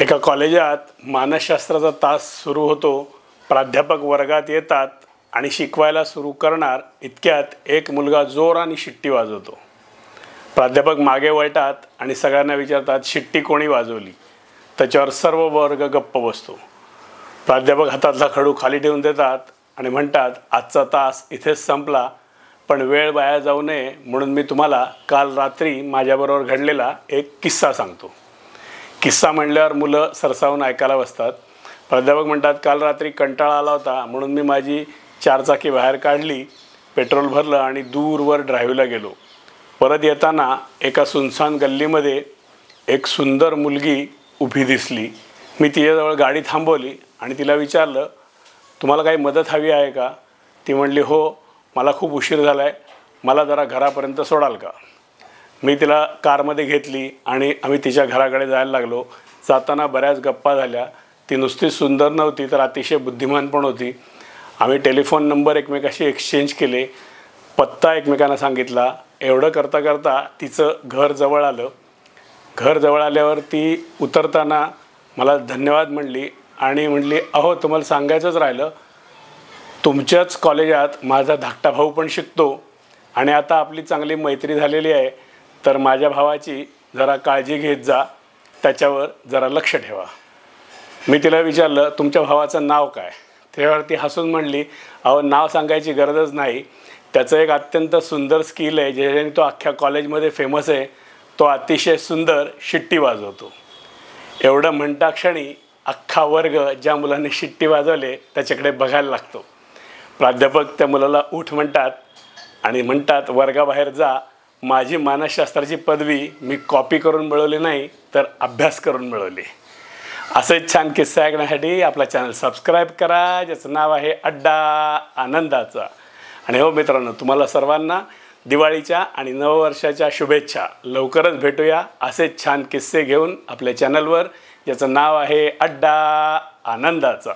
एका कॉलेजात मानसशास्त्राचा तास सुरू होतो. प्राध्यापक वर्गात येतात आणि शिकवायला सुरू करणार इतक्यात एक मुलगा जोराने शिट्टी वाजवतो. प्राध्यापक मागे वळतात आणि सगळ्यांना विचारतात, शिट्टी कोणी वाजवली? त्याच्यावर सर्व वर्ग गप्प बसतो. प्राध्यापक हातातला खडू खाली ठेवून देतात आणि म्हणतात, आजचा तास इथेच संपला, पण वेळ वाया जाऊ नये म्हणून मी तुम्हाला काल रात्री माझ्याबरोबर घडलेला एक किस्सा सांगतो. किस्सा म्हणल्यावर मुलं सरसावून ऐकायला बसतात. प्राध्यापक म्हणतात, काल रात्री कंटाळा आला होता म्हणून मी माझी चारचाकी बाहेर काढली, पेट्रोल भरलं आणि दूरवर ड्राईव्हला गेलो. परत येताना एका सुनसान गल्लीमध्ये एक सुंदर मुलगी उभी दिसली. मी तिच्याजवळ गाडी थांबवली आणि तिला विचारलं, तुम्हाला काही मदत हवी आहे का? ती म्हणली, हो, मला खूप उशीर झाला आहे, मला जरा घरापर्यंत सोडाल का? मी तिला कारमध्ये घेतली आणि आम्ही तिच्या घराकडे जायला लागलो. जाताना बऱ्याच गप्पा झाल्या. ती नुसती सुंदर नव्हती तर अतिशय बुद्धिमान पण होती. आम्ही टेलिफोन नंबर एकमेकाशी एक्सचेंज केले, पत्ता एकमेकांना सांगितला. एवढं करता करता तिचं घर जवळ आलं. घर जवळ आल्यावर ती उतरताना मला धन्यवाद म्हणली आणि म्हणली, अहो, तुम्हाला सांगायचंच राहिलं, तुमच्याच कॉलेजात माझा धाकटा भाऊ पण शिकतो आणि आता आपली चांगली मैत्री झालेली आहे, तर माझ्या भावाची जरा काळजी घेत जा, त्याच्यावर जरा लक्ष ठेवा. मी तिला विचारलं, तुमच्या भावाचं नाव काय? त्यावर ती हसून म्हणली, अहो, नाव सांगायची गरजच नाही, त्याचं एक अत्यंत सुंदर स्किल आहे ज्याच्याने तो अख्ख्या कॉलेजमध्ये फेमस आहे. तो अतिशय सुंदर शिट्टी वाजवतो. एवढं म्हणता क्षणी अख्खा वर्ग ज्या मुलाने शिट्टी वाजवले त्याच्याकडे बघायला लागतो. प्राध्यापक त्या मुलाला उठ म्हणतात आणि म्हणतात, वर्गाबाहेर जा. माझी मानसशास्त्राची पदवी मी कॉपी करून मिळवली नाही तर अभ्यास करून मिळवली. असेच छान किस्से ऐकण्यासाठी आपला चॅनल सबस्क्राईब करा, ज्याचं नाव आहे अड्डा आनंदाचा. आणि हो मित्रांनो, तुम्हाला सर्वांना दिवाळीच्या आणि नववर्षाच्या शुभेच्छा. लवकरच भेटूया असेच छान किस्से घेऊन आपल्या चॅनलवर, ज्याचं नाव आहे अड्डा आनंदाचा.